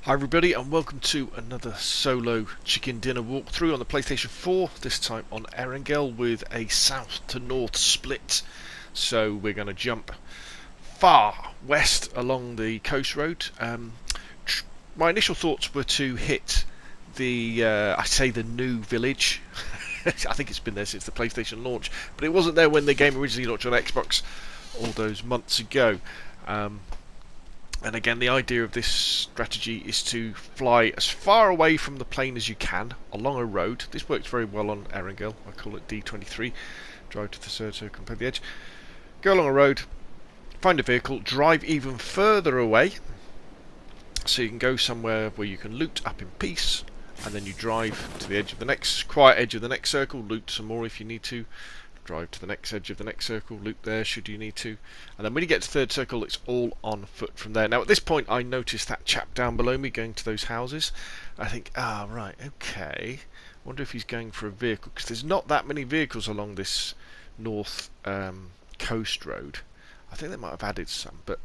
Hi everybody and welcome to another solo chicken dinner walkthrough on the PlayStation 4, this time on Erangel with a south to north split. So we're going to jump far west along the coast road. My initial thoughts were to hit the, the new village. I think it's been there since the PlayStation launch, but it wasn't there when the game originally launched on Xbox all those months ago. And again, the idea of this strategy is to fly as far away from the plane as you can along a road. This works very well on Erangel. I call it D23. Drive to the third circle and play the edge. Go along a road, find a vehicle, drive even further away so you can go somewhere where you can loot up in peace, and then you drive to the edge of the next quiet edge of the next circle, loot some more if you need to. Drive to the next edge of the next circle, loot there should you need to, and then when you get to third circle it's all on foot from there. Now at this point I noticed that chap down below me going to those houses. I think, right, okay, wonder if he's going for a vehicle, because there's not that many vehicles along this north coast road. I think they might have added some, but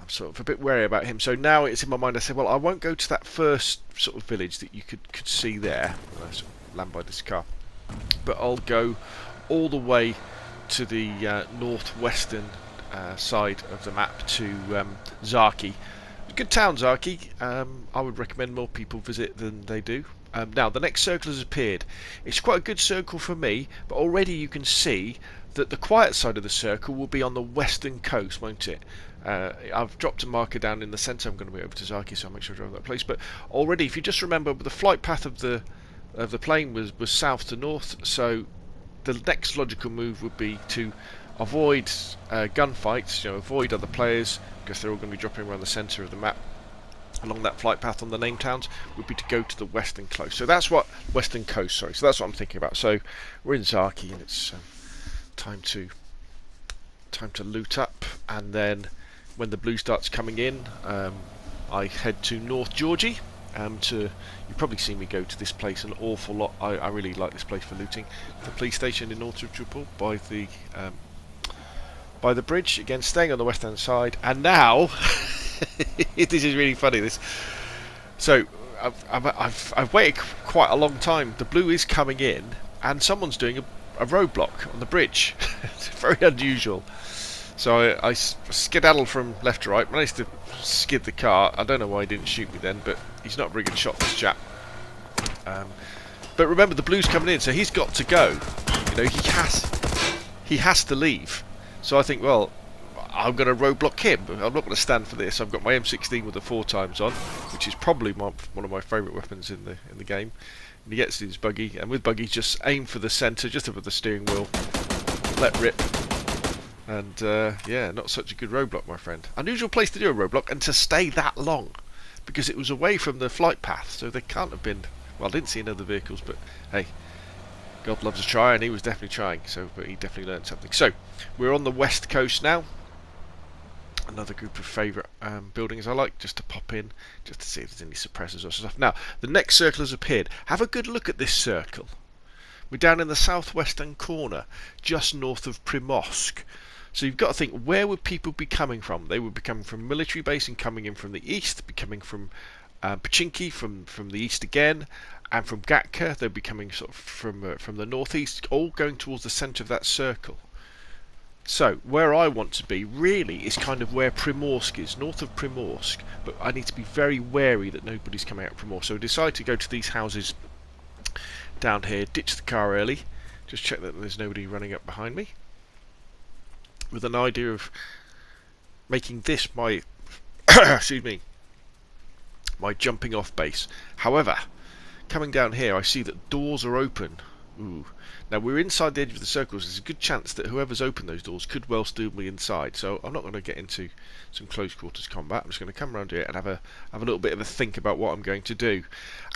I'm sort of a bit wary about him. So now it's in my mind, I said, well, I won't go to that first sort of village that you could see there. I sort of land by this car, but I'll go all the way to the northwestern side of the map to Zaki. Good town, Zaki. I would recommend more people visit than they do. Now, the next circle has appeared. It's quite a good circle for me, but already you can see that the quiet side of the circle will be on the western coast, won't it? I've dropped a marker down in the centre. I'm going to be over to Zaki, so I'll make sure I drive that place. But already, if you just remember, the flight path of the plane was south to north, so the next logical move would be to avoid gunfights, avoid other players, because they're all going to be dropping around the centre of the map along that flight path on the name towns, would be to go to the western coast. So that's what western coast, sorry. So that's what I'm thinking about. So we're in Zaki, and it's time to loot up, and then when the blue starts coming in, I head to North Georgie. You've probably seen me go to this place an awful lot. I really like this place for looting. The police station in Walk-Thru by the bridge, again staying on the west hand side. And now this is really funny. So I've waited quite a long time. The blue is coming in, and someone's doing a roadblock on the bridge. It's very unusual. So I skedaddled from left to right, managed to skid the car. I don't know why he didn't shoot me then, but he's not a very good shot, this chap. But remember, the blue's coming in, so he's got to go. He has to leave. So I think, well, I'm going to roadblock him. I'm not going to stand for this. I've got my M16 with the 4x on, which is probably one of my favourite weapons in the game. And he gets his buggy, and with buggy, just aim for the centre, just above the steering wheel, let rip. And yeah, not such a good roadblock, my friend. Unusual place to do a roadblock, and to stay that long, because it was away from the flight path, so there can't have been. Well, I didn't see any other vehicles, but hey, God loves a try, and he was definitely trying. But he definitely learned something. So we're on the west coast now. Another group of favourite buildings I like just to pop in, just to see if there's any suppressors or stuff. Now the next circle has appeared. Have a good look at this circle. We're down in the southwestern corner, just north of Primosk. So you've got to think, where would people be coming from? They would be coming from military base and coming in from the east, be coming from Pachinki, from the east again, and from Gatka. They'd be coming sort of from the northeast, all going towards the centre of that circle. So where I want to be really is kind of where Primorsk is, north of Primorsk, but I need to be very wary that nobody's coming out of Primorsk. So I decide to go to these houses down here, ditch the car early, just check that there's nobody running up behind me, with an idea of making this my excuse me, my jumping off base. However, coming down here I see that doors are open. Ooh. Now we're inside the edge of the circles. There's a good chance that whoever's opened those doors could well steal me inside, so I'm not going to get into some close quarters combat. I'm just going to come around here and have a little bit of a think about what I'm going to do.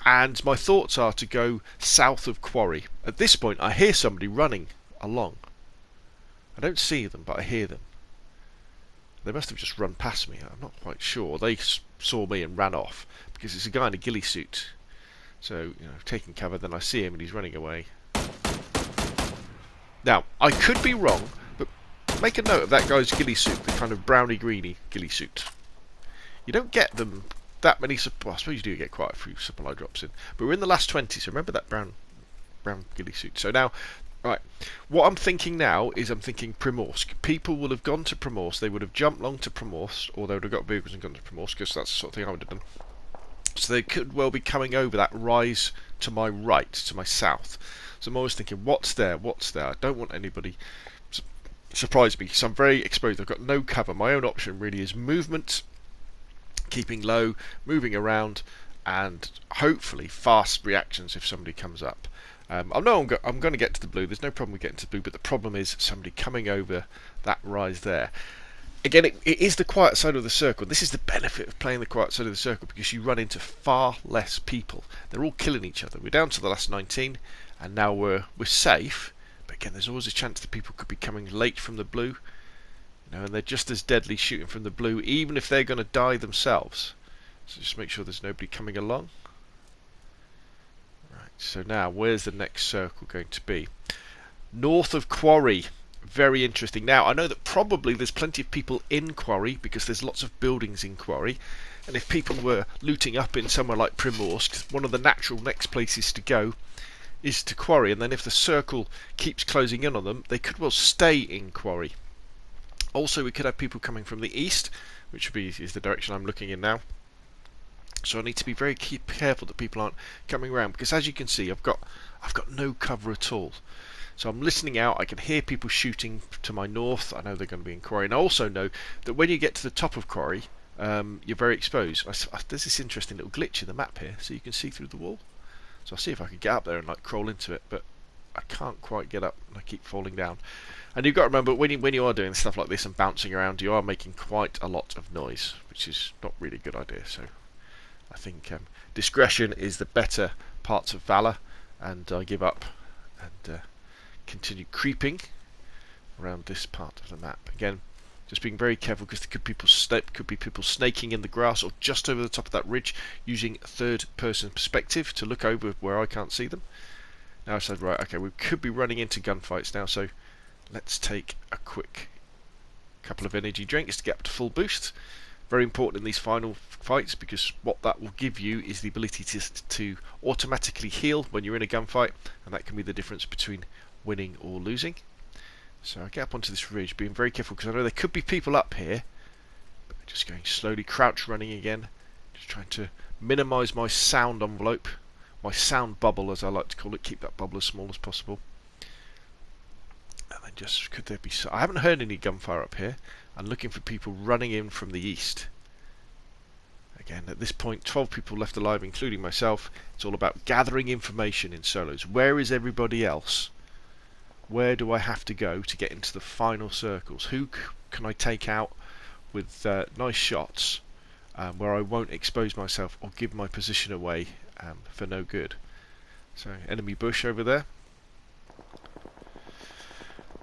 And my thoughts are to go south of Quarry. At this point I hear somebody running along. I don't see them, but I hear them. They must have just run past me. I'm not quite sure. They saw me and ran off, because it's a guy in a ghillie suit. So, taking cover, then I see him and he's running away. Now, I could be wrong, but make a note of that guy's ghillie suit, the kind of browny-greeny ghillie suit. You don't get them that many. Well, I suppose you do get quite a few supply drops in, but we're in the last 20. So remember that brown ghillie suit. So now, right, what I'm thinking now is I'm thinking Primorsk. People will have gone to Primorsk. They would have jumped long to Primorsk, or they would have got vehicles and gone to Primorsk, because that's the sort of thing I would have done. So they could well be coming over that rise to my right, to my south. So I'm always thinking, what's there? What's there? I don't want anybody surprise me, so I'm very exposed. I've got no cover. My own option really is movement, keeping low, moving around, and hopefully fast reactions if somebody comes up. I know I'm going to get to the blue. There's no problem with getting to the blue, but the problem is somebody coming over that rise there. Again, it is the quiet side of the circle. This is the benefit of playing the quiet side of the circle, because you run into far less people. They're all killing each other. We're down to the last 19, and now we're safe. But again, there's always a chance that people could be coming late from the blue, and they're just as deadly shooting from the blue, even if they're going to die themselves. So just make sure there's nobody coming along. Right. So now, where's the next circle going to be? North of Quarry. Very interesting. Now, I know that probably there's plenty of people in Quarry, because there's lots of buildings in Quarry, and if people were looting up in somewhere like Primorsk, one of the natural next places to go is to Quarry, and then if the circle keeps closing in on them, they could well stay in Quarry. Also, we could have people coming from the east, which is the direction I'm looking in now. So I need to be very careful that people aren't coming around, because as you can see, I've got no cover at all. So I'm listening out. I can hear people shooting to my north. I know they're going to be in Quarry, and I also know that when you get to the top of Quarry, you're very exposed. There's this interesting little glitch in the map here, so you can see through the wall. So I'll see if I can get up there and like crawl into it, but I can't quite get up, and I keep falling down. And you've got to remember, when you are doing stuff like this and bouncing around, you are making quite a lot of noise, which is not really a good idea. So I think discretion is the better part of valour, and I give up and continue creeping around this part of the map. Again, just being very careful, because there could be people snaking in the grass or just over the top of that ridge, using third-person perspective to look over where I can't see them. Now I said, right, okay, we could be running into gunfights now, so let's take a quick couple of energy drinks to get up to full boost. Very important in these final fights, because what that will give you is the ability to automatically heal when you're in a gunfight, and that can be the difference between winning or losing. So I get up onto this ridge, being very careful, because I know there could be people up here, but just going slowly, crouch running again, just trying to minimise my sound envelope, my sound bubble as I like to call it, keep that bubble as small as possible. And then just, could there be, I haven't heard any gunfire up here. I'm looking for people running in from the east. Again, at this point, 12 people left alive, including myself. It's all about gathering information in solos. Where is everybody else? Where do I have to go to get into the final circles? Who can I take out with nice shots, where I won't expose myself or give my position away for no good? So, enemy bush over there.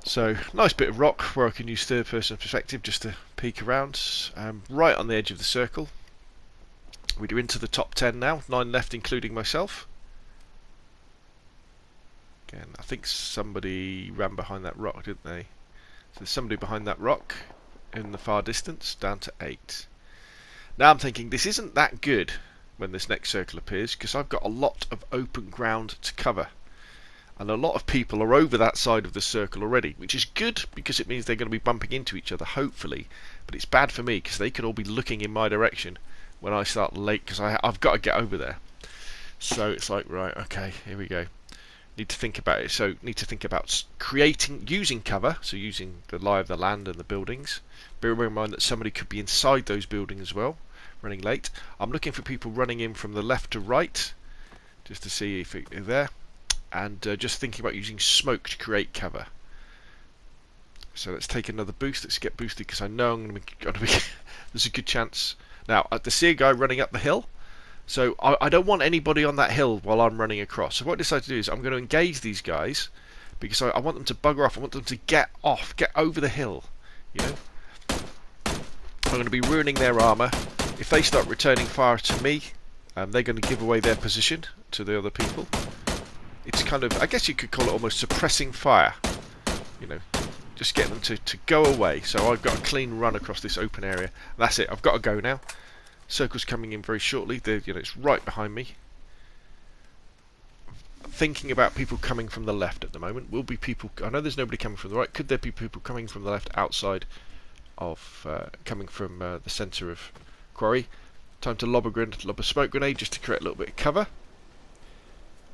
So, nice bit of rock where I can use third-person perspective just to peek around. Right on the edge of the circle. We're into the top 10 now, 9 left including myself. Again, I think somebody ran behind that rock, didn't they? So there's somebody behind that rock in the far distance, down to 8. Now I'm thinking this isn't that good when this next circle appears, because I've got a lot of open ground to cover. And a lot of people are over that side of the circle already, which is good because it means they're going to be bumping into each other, hopefully. But it's bad for me because they could all be looking in my direction when I start late, because I've got to get over there. So it's like, right, okay, here we go. Need to think about it. So need to think about using cover, so using the lie of the land and the buildings. Bear in mind that somebody could be inside those buildings as well, running late. I'm looking for people running in from the left to right, just to see if they're there. And just thinking about using smoke to create cover. So let's take another boost. Let's get boosted, because I know I'm going to be there's a good chance. Now, I see a guy running up the hill, so I don't want anybody on that hill while I'm running across. So what I decided to do is I'm going to engage these guys, because I want them to bugger off. I want them to get off, get over the hill. You know, I'm going to be ruining their armour. If they start returning fire to me, they're going to give away their position to the other people. It's kind of, I guess you could call it almost suppressing fire, you know, just get them to go away. So I've got a clean run across this open area. That's it, I've got to go now. Circle's coming in very shortly. It's right behind me. Thinking about people coming from the left at the moment. Will be people. I know there's nobody coming from the right. Could there be people coming from the left outside of coming from the centre of Quarry? Time to lob a smoke grenade just to create a little bit of cover.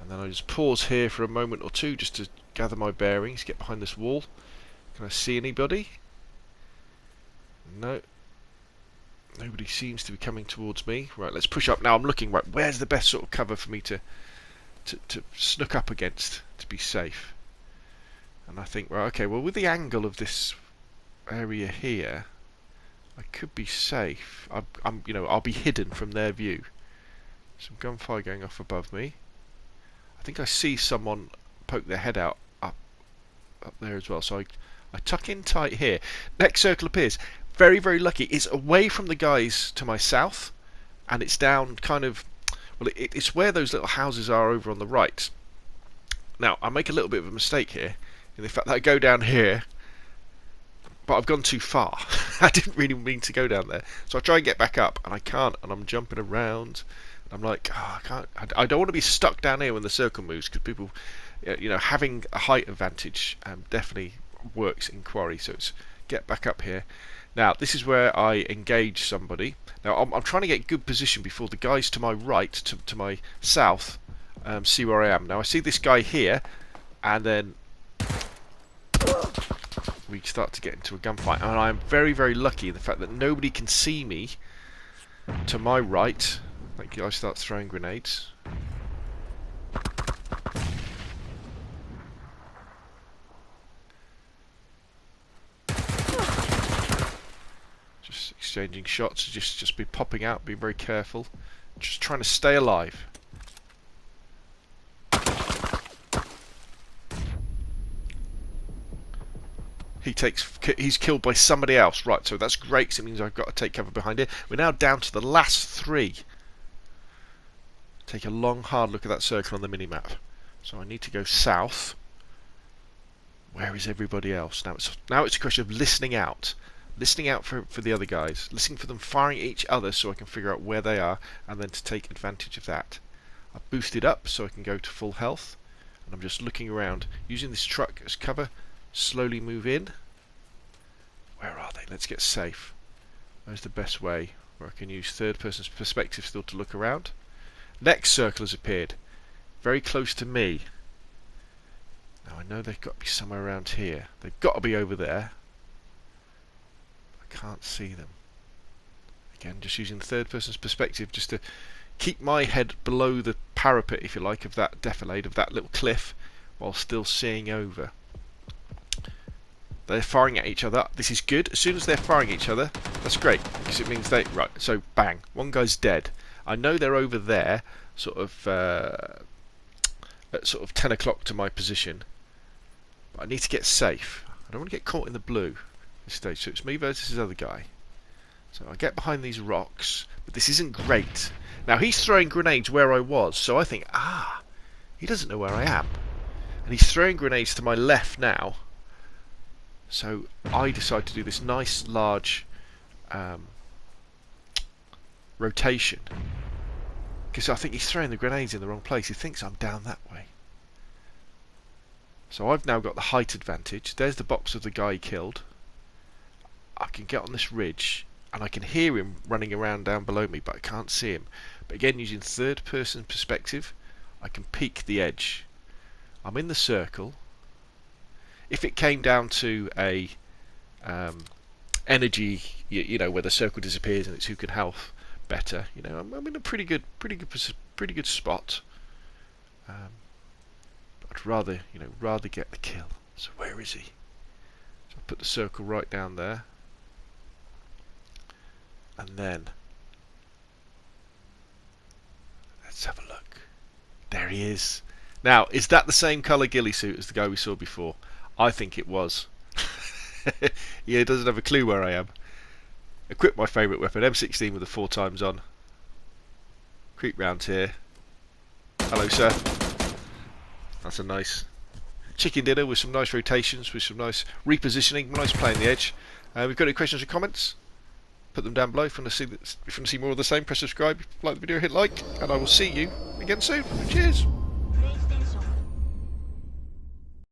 And then I just pause here for a moment or two just to gather my bearings, get behind this wall. Can I see anybody? No. Nobody seems to be coming towards me. Right, let's push up now. I'm looking, right, where's the best sort of cover for me to snook up against to be safe? And I think, right, okay, well, with the angle of this area here, I could be safe. I'll be hidden from their view. Some gunfire going off above me. I think I see someone poke their head out up there as well. So I tuck in tight here. Next circle appears. Very, very lucky. It's away from the guys to my south, and it's down kind of. Well, it's where those little houses are over on the right. Now, I make a little bit of a mistake here in the fact that I go down here, but I've gone too far. I didn't really mean to go down there. So I try and get back up, and I can't, and I'm jumping around. I'm like, oh, I can't. I don't want to be stuck down here when the circle moves, because people, having a height advantage definitely works in Quarry. So it's get back up here. Now this is where I engage somebody. Now I'm trying to get good position before the guys to my right, to my south, see where I am. Now I see this guy here, and then we start to get into a gunfight. And I am very, very lucky in the fact that nobody can see me to my right. Like, I start throwing grenades. Just exchanging shots, just be popping out, be very careful. Just trying to stay alive. He's killed by somebody else. Right, so that's great, because it means I've got to take cover behind it. We're now down to the last three. Take a long, hard look at that circle on the mini-map. So I need to go south. Where is everybody else? Now it's a question of listening out. Listening out for the other guys. Listening for them firing at each other so I can figure out where they are, and then to take advantage of that. I've boosted up so I can go to full health. And I'm just looking around. Using this truck as cover. Slowly move in. Where are they? Let's get safe. There's the best way, where I can use third person's perspective still to look around. Next circle has appeared. Very close to me. Now I know they've got to be somewhere around here. They've got to be over there. I can't see them. Again, just using third person's perspective just to keep my head below the parapet, if you like, of that defilade, of that little cliff, while still seeing over. They're firing at each other. This is good. As soon as they're firing at each other, that's great, because it means they... Right, so bang. One guy's dead. I know they're over there, sort of at sort of 10 o'clock to my position. But I need to get safe. I don't want to get caught in the blue at this stage. So it's me versus this other guy. So I get behind these rocks, but this isn't great. Now he's throwing grenades where I was, so I think, he doesn't know where I am. And he's throwing grenades to my left now. So I decide to do this nice large rotation, because I think he's throwing the grenades in the wrong place. He thinks I'm down that way. So I've now got the height advantage. There's the box of the guy he killed. I can get on this ridge and I can hear him running around down below me, but I can't see him. But again, using third person perspective, I can peek the edge. I'm in the circle. If it came down to a energy, where the circle disappears and it's who can health better, I'm in a pretty good spot. But I'd rather get the kill. So where is he? So I'll put the circle right down there, and then let's have a look. There he is. Now, is that the same colour ghillie suit as the guy we saw before? I think it was. Yeah, he doesn't have a clue where I am. Equip my favourite weapon, M16 with the 4x on. Creep round here. Hello, sir. That's a nice chicken dinner with some nice rotations, with some nice repositioning, nice playing the edge. We've got any questions or comments? put them down below. If you want to see more of the same, press subscribe, like the video, hit like, and I will see you again soon. Cheers.